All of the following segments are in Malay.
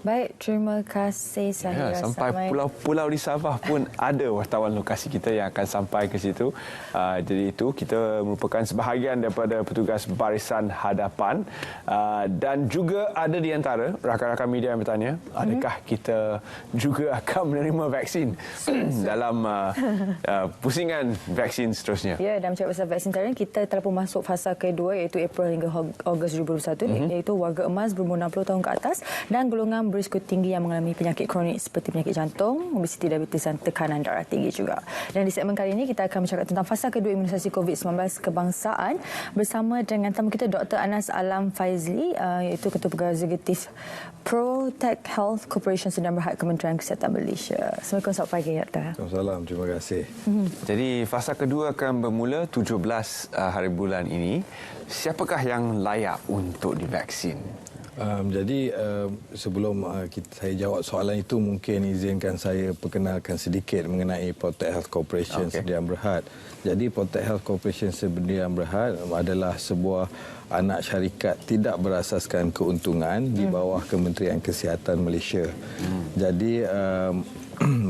Baik, terima kasih Sahira. Sampai pulau-pulau di Sabah pun ada wartawan lokasi kita yang akan sampai ke situ. Jadi itu kita merupakan sebahagian daripada petugas barisan hadapan. Dan juga ada di antara rakan-rakan media yang bertanya, adakah kita juga akan menerima vaksin dalam pusingan vaksin seterusnya? Ya, dalam cakap pasal vaksin tadi, kita telah pun masuk fasa kedua iaitu April hingga Ogos 2021, iaitu warga emas berumur 60 tahun ke atas dan golongan berisiko tinggi yang mengalami penyakit kronik seperti penyakit jantung, obesiti, diabetes dan tekanan darah tinggi juga. Dan di segmen kali ini kita akan bercakap tentang fasa kedua imunisasi COVID-19 kebangsaan bersama dengan tamu kita Dr. Anas Alam Faizli, iaitu Ketua Pegawai Eksekutif Protect Health Corporation Sdn Bhd Kementerian Kesihatan Malaysia. Assalamualaikum, selamat pagi Dr. Assalamualaikum, terima kasih. Jadi fasa kedua akan bermula 17 hari bulan ini. Siapakah yang layak untuk divaksin? Sebelum saya jawab soalan itu, mungkin izinkan saya perkenalkan sedikit mengenai Protect Health Corporation Sdn Bhd. Jadi Protect Health Corporation Sdn Bhd adalah sebuah anak syarikat tidak berasaskan keuntungan di bawah Kementerian Kesihatan Malaysia. Jadi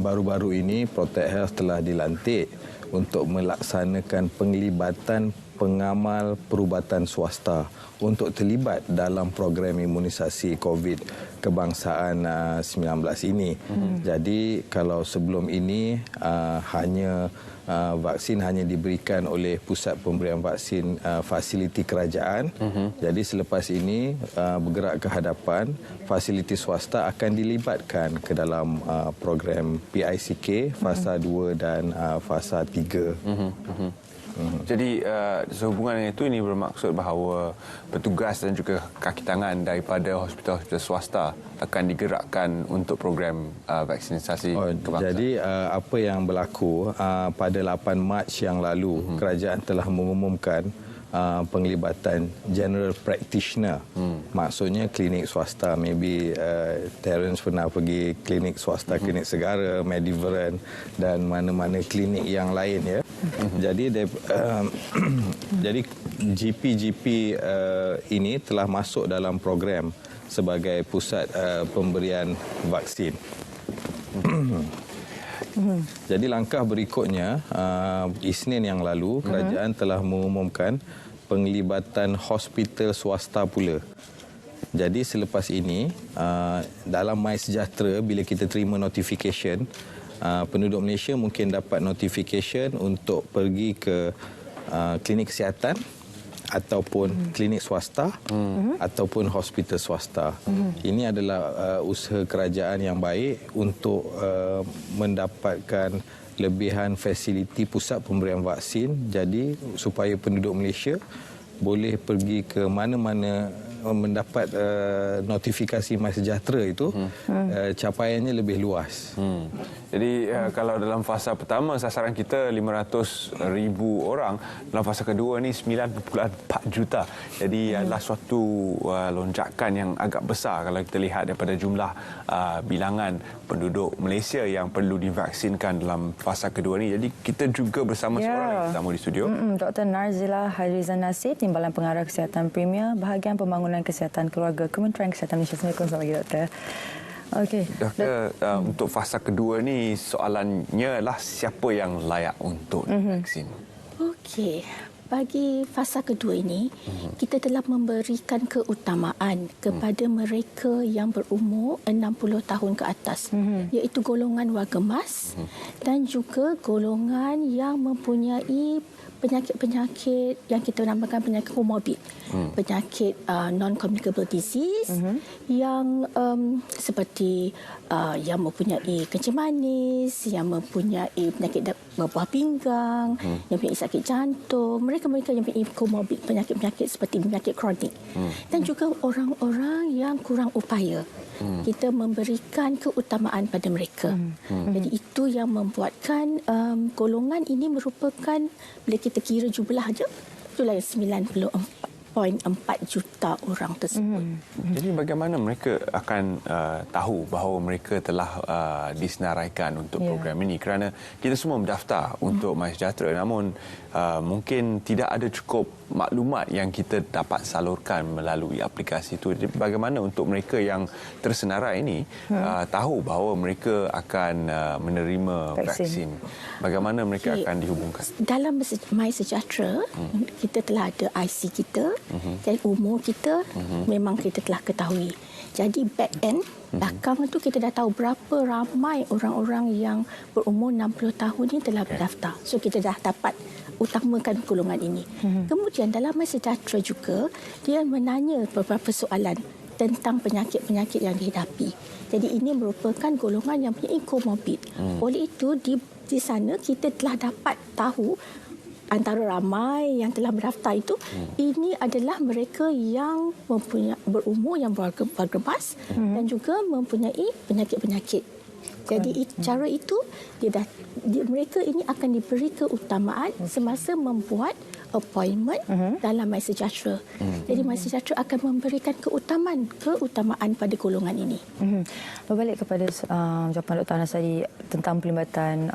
baru-baru ini Protect Health telah dilantik untuk melaksanakan penglibatan pengamal perubatan swasta untuk terlibat dalam program imunisasi COVID kebangsaan 19 ini. Jadi kalau sebelum ini vaksin hanya diberikan oleh pusat pemberian vaksin fasiliti kerajaan. Jadi selepas ini bergerak ke hadapan, fasiliti swasta akan dilibatkan ke dalam program PICK fasa 2 dan fasa 3. Jadi sehubungan dengan itu, ini bermaksud bahawa petugas dan juga kaki tangan daripada hospital-hospital swasta akan digerakkan untuk program vaksinasi kebangsaan. Jadi apa yang berlaku pada 8 Mac yang lalu, kerajaan telah mengumumkan penglibatan general practitioner. Maksudnya klinik swasta. Maybe Terence pernah pergi klinik swasta, klinik Segara, Mediveran dan mana-mana klinik yang lain ya. Jadi GP-GP ini telah masuk dalam program sebagai pusat pemberian vaksin. Jadi langkah berikutnya, Isnin yang lalu, kerajaan telah mengumumkan penglibatan hospital swasta pula. Jadi selepas ini, dalam MySejahtera, bila kita terima notification, penduduk Malaysia mungkin dapat notification untuk pergi ke klinik kesihatan ataupun klinik swasta ataupun hospital swasta. Ini adalah usaha kerajaan yang baik untuk mendapatkan lebihan fasiliti pusat pemberian vaksin, jadi supaya penduduk Malaysia boleh pergi ke mana-mana mendapat notifikasi MySejahtera itu, capaiannya lebih luas. Jadi kalau dalam fasa pertama sasaran kita 500,000 orang, dalam fasa kedua ni 9.4 juta. Jadi adalah suatu lonjakan yang agak besar kalau kita lihat daripada jumlah bilangan penduduk Malaysia yang perlu divaksinkan dalam fasa kedua ni. Jadi kita juga bersama seorang tetamu di studio. Dr. Narzila Harizan Nasir, Timbalan Pengarah Kesihatan Premier, Bahagian Pembangunan Kesihatan Keluarga, Kementerian Kesihatan Malaysia. Assalamualaikum, selamat pagi Doktor. Okey. Doktor, untuk fasa kedua ni soalannya adalah siapa yang layak untuk divaksin? Okey. Bagi fasa kedua ini, kita telah memberikan keutamaan kepada mereka yang berumur 60 tahun ke atas, iaitu golongan warga emas dan juga golongan yang mempunyai penyakit-penyakit yang kita namakan penyakit komorbid, penyakit non-communicable disease yang seperti yang mempunyai kencing manis, yang mempunyai penyakit buah pinggang, yang mempunyai sakit jantung, mereka-mereka yang mempunyai komorbid, penyakit-penyakit seperti penyakit kronik, dan juga orang-orang yang kurang upaya. Kita memberikan keutamaan pada mereka. Jadi itu yang membuatkan golongan ini merupakan, bila kita kira jumlah saja, itulah 94.4 juta orang tersebut. Jadi bagaimana mereka akan tahu bahawa mereka telah disenaraikan untuk program ini? Kerana kita semua mendaftar untuk MySejahtera, namun mungkin tidak ada cukup maklumat yang kita dapat salurkan melalui aplikasi itu. Jadi bagaimana untuk mereka yang tersenarai ini tahu bahawa mereka akan menerima vaksin? Bagaimana mereka akan dihubungkan? Dalam MySejahtera, kita telah ada IC kita, dan umur kita memang kita telah ketahui. Jadi back end, belakang itu kita dah tahu berapa ramai orang-orang yang berumur 60 tahun ini telah berdaftar. So kita dah dapat utamakan golongan ini. Kemudian dalam MySejahtera juga, dia menanya beberapa soalan tentang penyakit-penyakit yang dihadapi. Jadi ini merupakan golongan yang punya comorbid. Oleh itu, di sana kita telah dapat tahu antara ramai yang telah berdaftar itu, ini adalah mereka yang berumur yang bergemas dan juga mempunyai penyakit-penyakit. Jadi cara itu mereka ini akan diberi keutamaan semasa membuat appointment dalam MySejahtera. Jadi MySejahtera akan memberikan keutamaan pada golongan ini. Berbalik kepada jawapan Dr. Anas tadi tentang pelibatan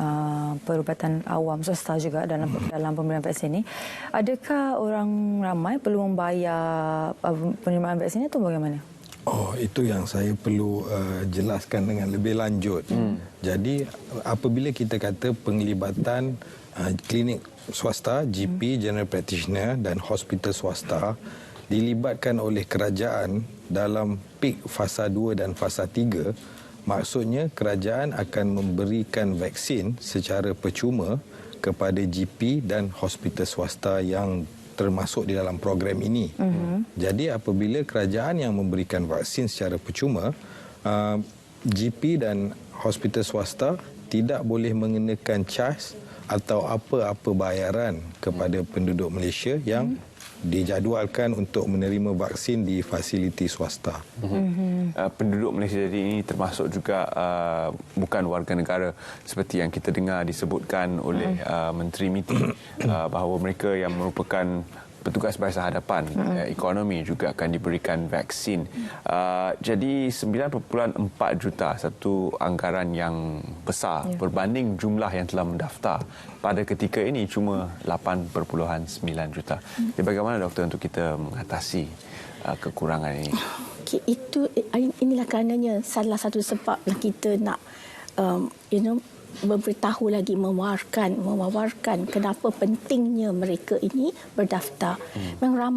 perubatan awam swasta juga dalam pemberian vaksin ini, adakah orang ramai perlu membayar penerimaan vaksin itu bagaimana? Itu yang saya perlu jelaskan dengan lebih lanjut. Jadi apabila kita kata penglibatan klinik swasta, GP, General Practitioner dan hospital swasta dilibatkan oleh kerajaan dalam PIK fasa 2 dan fasa 3, maksudnya kerajaan akan memberikan vaksin secara percuma kepada GP dan hospital swasta yang termasuk di dalam program ini. Jadi apabila kerajaan yang memberikan vaksin secara percuma, GP dan hospital swasta tidak boleh mengenakan charge atau apa-apa bayaran kepada penduduk Malaysia yang dijadualkan untuk menerima vaksin di fasiliti swasta. Penduduk Malaysia ini termasuk juga bukan warga negara seperti yang kita dengar disebutkan oleh Menteri MITI bahawa mereka yang merupakan petugas barisan hadapan ekonomi juga akan diberikan vaksin. Jadi 9.4 juta, satu anggaran yang besar berbanding jumlah yang telah mendaftar. Pada ketika ini cuma 8.9 juta. Jadi bagaimana doktor untuk kita mengatasi kekurangan ini? Inilah kerananya salah satu sebablah kita nak memberitahu lagi, mewawarkan kenapa pentingnya mereka ini berdaftar. Memang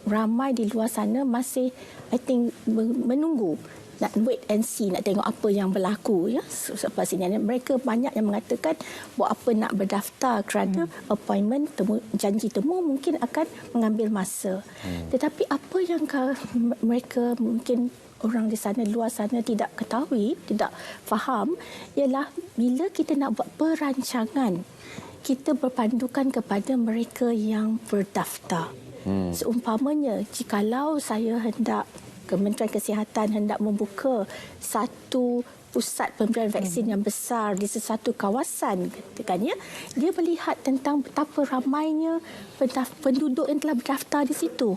ramai di luar sana masih menunggu, nak wait and see, nak tengok apa yang berlaku selepas ini. Mereka banyak yang mengatakan buat apa nak berdaftar kerana appointment, janji temu mungkin akan mengambil masa. Tetapi apa yang mereka mungkin orang di sana, luar sana tidak ketahui, tidak faham, ialah bila kita nak buat perancangan, kita berpandukan kepada mereka yang berdaftar. Seumpamanya, jikalau saya hendak, Kementerian Kesihatan hendak membuka satu pusat pemberian vaksin yang besar di sesuatu kawasan, katakannya, dia melihat tentang betapa ramainya penduduk yang telah berdaftar di situ.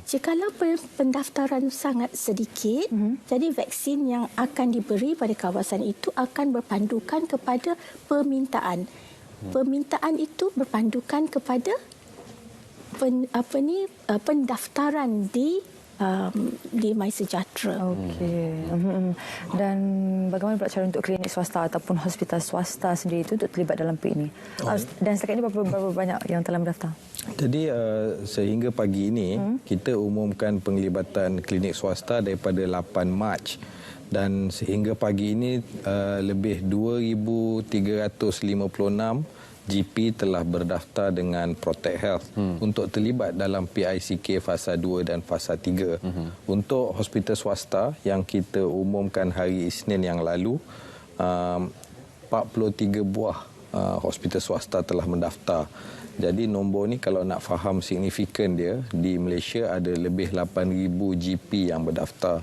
Jikalau pendaftaran sangat sedikit, jadi vaksin yang akan diberi pada kawasan itu akan berpandukan kepada permintaan. Permintaan itu berpandukan kepada pendaftaran di MySejahtera. Okey. Dan bagaimana pula cara untuk klinik swasta ataupun hospital swasta sendiri itu untuk terlibat dalam PIK ini? Dan setakat ini berapa banyak yang telah mendaftar? Jadi sehingga pagi ini kita umumkan penglibatan klinik swasta daripada 8 Mac dan sehingga pagi ini lebih 2,356 GP telah berdaftar dengan Protect Health untuk terlibat dalam PICK fasa 2 dan fasa 3. Untuk hospital swasta yang kita umumkan hari Isnin yang lalu, 43 buah hospital swasta telah mendaftar. Jadi nombor ni kalau nak faham signifikan dia, di Malaysia ada lebih 8,000 GP yang berdaftar.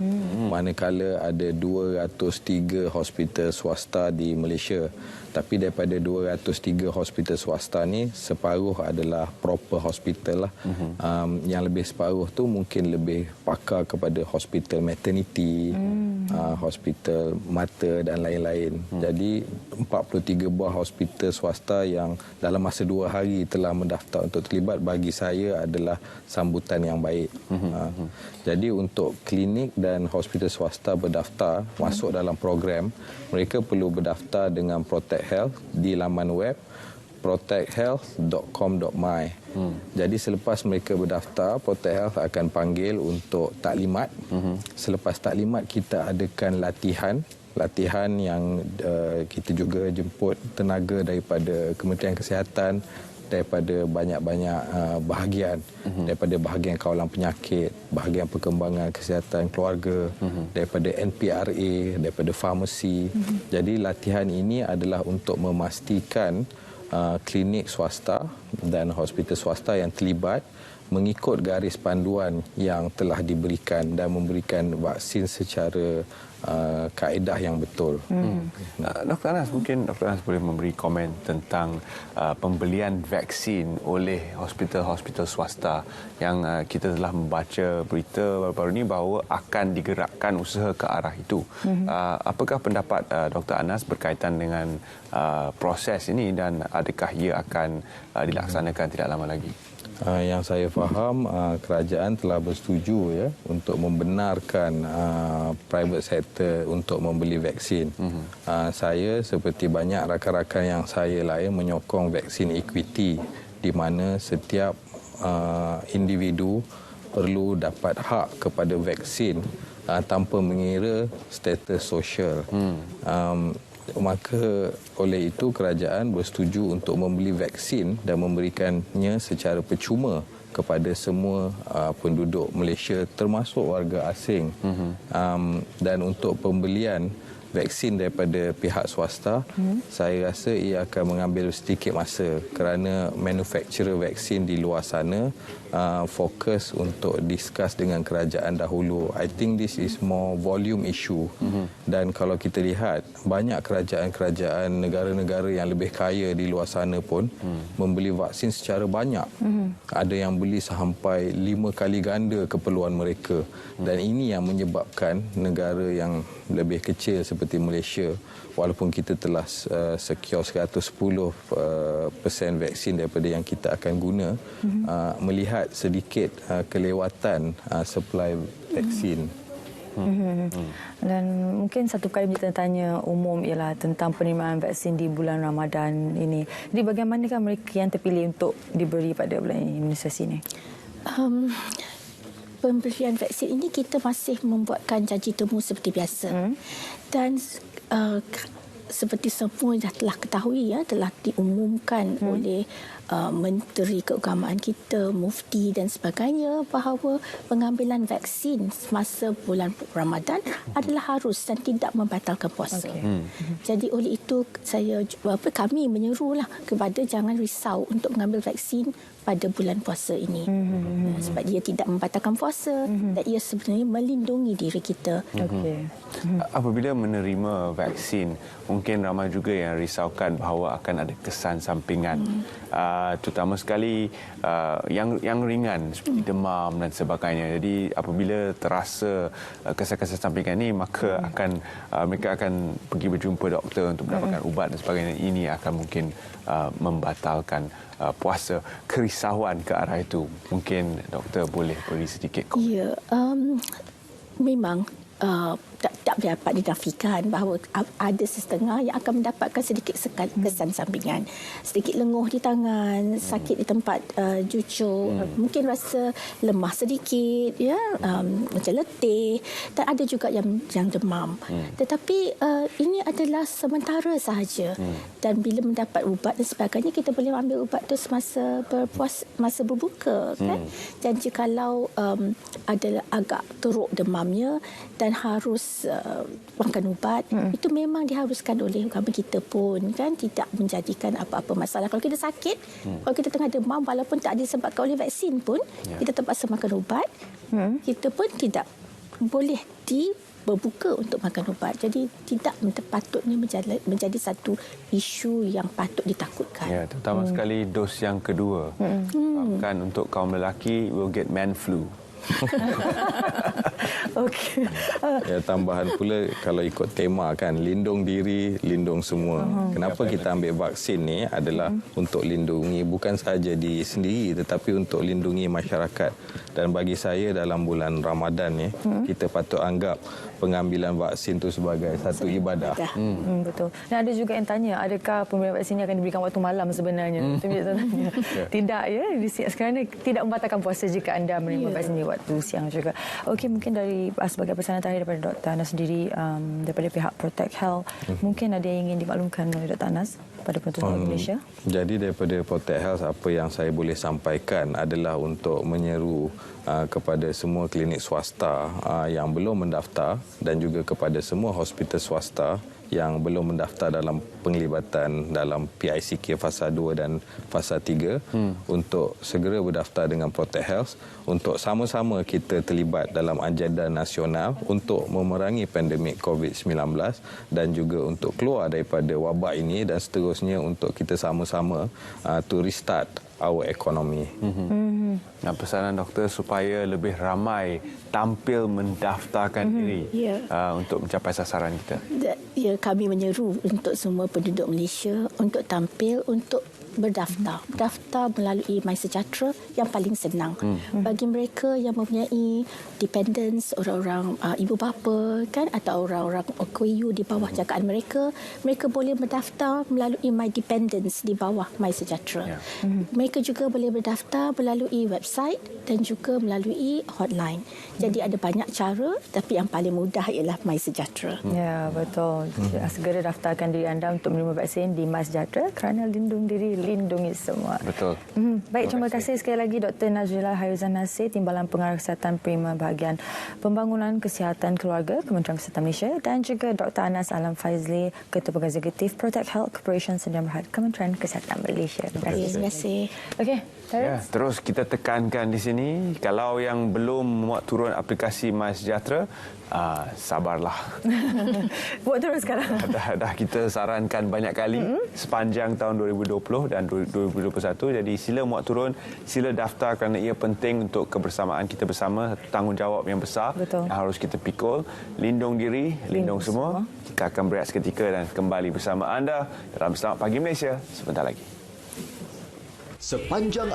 Manakala ada 203 hospital swasta di Malaysia. Tapi daripada 203 hospital swasta ni, separuh adalah proper hospital lah. Yang lebih separuh tu mungkin lebih pakar kepada hospital maternity, hospital mata dan lain-lain. Jadi 43 buah hospital swasta yang dalam masa 2 hari telah mendaftar untuk terlibat, bagi saya adalah sambutan yang baik. Jadi untuk klinik dan hospital swasta berdaftar masuk dalam program, mereka perlu berdaftar dengan Protect Health di laman web protecthealth.com.my. Jadi selepas mereka berdaftar, Protect Health akan panggil untuk taklimat. Selepas taklimat, kita adakan latihan yang kita juga jemput tenaga daripada Kementerian Kesihatan, daripada banyak-banyak bahagian, daripada bahagian kawalan penyakit, bahagian perkembangan kesihatan keluarga, daripada NPRA, daripada farmasi. Jadi latihan ini adalah untuk memastikan klinik swasta dan hospital swasta yang terlibat mengikut garis panduan yang telah diberikan dan memberikan vaksin secara kaedah yang betul. Dr. Anas, mungkin Dr. Anas boleh memberi komen tentang pembelian vaksin oleh hospital-hospital swasta yang kita telah membaca berita baru-baru ini bahawa akan digerakkan usaha ke arah itu. Apakah pendapat Dr. Anas berkaitan dengan proses ini dan adakah ia akan dilaksanakan tidak lama lagi? Yang saya faham, kerajaan telah bersetuju untuk membenarkan private sector untuk membeli vaksin. Saya seperti banyak rakan-rakan yang saya lain menyokong vaksin equity, di mana setiap individu perlu dapat hak kepada vaksin tanpa mengira status sosial. Maka oleh itu kerajaan bersetuju untuk membeli vaksin dan memberikannya secara percuma kepada semua penduduk Malaysia termasuk warga asing. Dan untuk pembelian vaksin daripada pihak swasta, saya rasa ia akan mengambil sedikit masa kerana manufacturer vaksin di luar sana fokus untuk discuss dengan kerajaan dahulu. I think this is more volume issue. Dan kalau kita lihat, banyak kerajaan-kerajaan negara-negara yang lebih kaya di luar sana pun membeli vaksin secara banyak. Ada yang beli sampai 5 kali ganda keperluan mereka. Dan ini yang menyebabkan negara yang lebih kecil seperti Malaysia, walaupun kita telah secure 110% vaksin daripada yang kita akan guna, melihat sedikit kelewatan supply vaksin. Dan mungkin satu kali kita tanya umum ialah tentang penerimaan vaksin di bulan Ramadan ini. Jadi bagaimanakah mereka yang terpilih untuk diberi pada bulan imunisasi ini? Pemberian vaksin ini kita masih membuatkan janji temu seperti biasa. Dan seperti semua dah telah ketahui, telah diumumkan oleh Menteri Keagamaan kita, Mufti dan sebagainya, bahawa pengambilan vaksin semasa bulan Ramadan adalah harus dan tidak membatalkan puasa. Jadi oleh itu kami menyerulah kepada jangan risau untuk mengambil vaksin pada bulan puasa ini. Sebab dia tidak membatalkan puasa dan ia sebenarnya melindungi diri kita. Apabila menerima vaksin, mungkin ramai juga yang risaukan bahawa akan ada kesan sampingan. Terutama sekali yang ringan seperti demam dan sebagainya. Jadi apabila terasa kesan-kesan sampingan ini, maka mereka akan pergi berjumpa doktor untuk mendapatkan ubat dan sebagainya. Ini akan mungkin membatalkan puasa. Kerisauan ke arah itu, mungkin doktor boleh beri sedikit komen. Ya, memang tak dapat dinafikan bahawa ada setengah yang akan mendapatkan sedikit kesan sampingan. Sedikit lenguh di tangan, sakit di tempat jucuk, mungkin rasa lemah sedikit, macam letih, dan ada juga yang demam. Tetapi ini adalah sementara sahaja. Dan bila mendapat ubat dan sebagainya, kita boleh ambil ubat itu semasa masa berbuka, kan? Dan jikalau adalah agak teruk demamnya dan harus makan ubat, itu memang diharuskan oleh agama kita pun, kan, tidak menjadikan apa-apa masalah. Kalau kita sakit, kalau kita tengah demam walaupun tak disebabkan oleh vaksin pun, kita terpaksa makan ubat, kita pun tidak boleh berbuka untuk makan ubat. Jadi tidak patutnya menjadi satu isu yang patut ditakutkan. Ya, terutama sekali dos yang kedua. Bahkan untuk kaum lelaki will get man flu. Okey. Ya, tambahan pula kalau ikut tema kan, lindung diri, lindung semua. Kenapa kita ambil vaksin ni adalah untuk lindungi bukan sahaja diri sendiri tetapi untuk lindungi masyarakat. Dan bagi saya dalam bulan Ramadan ni, kita patut anggap pengambilan vaksin itu sebagai satu ibadah. Betul. Dan ada juga yang tanya, adakah pemberian vaksin ini akan diberikan waktu malam sebenarnya? Itu dia tanya. Tidak ya, sekarang ni tidak membatalkan puasa jika anda menerima vaksin di waktu siang juga. Okey, mungkin dari sebagai pesanan terakhir daripada Dr. Anas sendiri, daripada pihak Protect Health, mungkin ada yang ingin dimaklumkan oleh Dr. Anas pada penonton Malaysia? Jadi daripada Protect Health, apa yang saya boleh sampaikan adalah untuk menyeru kepada semua klinik swasta yang belum mendaftar dan juga kepada semua hospital swasta yang belum mendaftar dalam penglibatan dalam PICK fasa 2 dan fasa 3 untuk segera berdaftar dengan Protect Health untuk sama-sama kita terlibat dalam agenda nasional untuk memerangi pandemik COVID-19 dan juga untuk keluar daripada wabak ini dan seterusnya untuk kita sama-sama to restart our economy. Dan pesanan doktor supaya lebih ramai tampil mendaftarkan diri untuk mencapai sasaran kita. Ya, kami menyeru untuk semua penduduk Malaysia untuk tampil untuk berdaftar. Daftar melalui MySejahtera yang paling senang. Bagi mereka yang mempunyai dependents, orang-orang ibu bapa kan atau orang-orang KUIU di bawah jagaan mereka, mereka boleh berdaftar melalui My Dependents di bawah MySejahtera. Mereka juga boleh berdaftar melalui website dan juga melalui hotline. Jadi ada banyak cara tapi yang paling mudah ialah MySejahtera. Ya, betul. Segera daftarkan diri anda untuk menerima vaksin di MySejahtera kerana lindung diri, lindungi semua. Betul. Baik, terima kasih sekali lagi Dr. Nazrila Hairuzan Nasir, Timbalan Pengarah Kesihatan Prima Bahagian Pembangunan Kesihatan Keluarga Kementerian Kesihatan Malaysia dan juga Dr. Anas Alam Faizli, Ketua Peguam Eksekutif Protect Health Corporation Sdn Bhd Kementerian Kesihatan Malaysia. Terima kasih. Okey, Ya, terus kita tekankan di sini, kalau yang belum muat turun aplikasi MySejahtera, sabarlah. buat terus sekarang. Dah kita sarankan banyak kali sepanjang tahun 2020 dan 2021. Jadi sila muat turun, sila daftar kerana ia penting untuk kebersamaan kita bersama. Tanggungjawab yang besar. Betul. Yang harus kita pikul. Lindung diri, lindung semua. Kita akan berehat seketika dan kembali bersama anda dalam Selamat Pagi Malaysia sebentar lagi. Sepanjang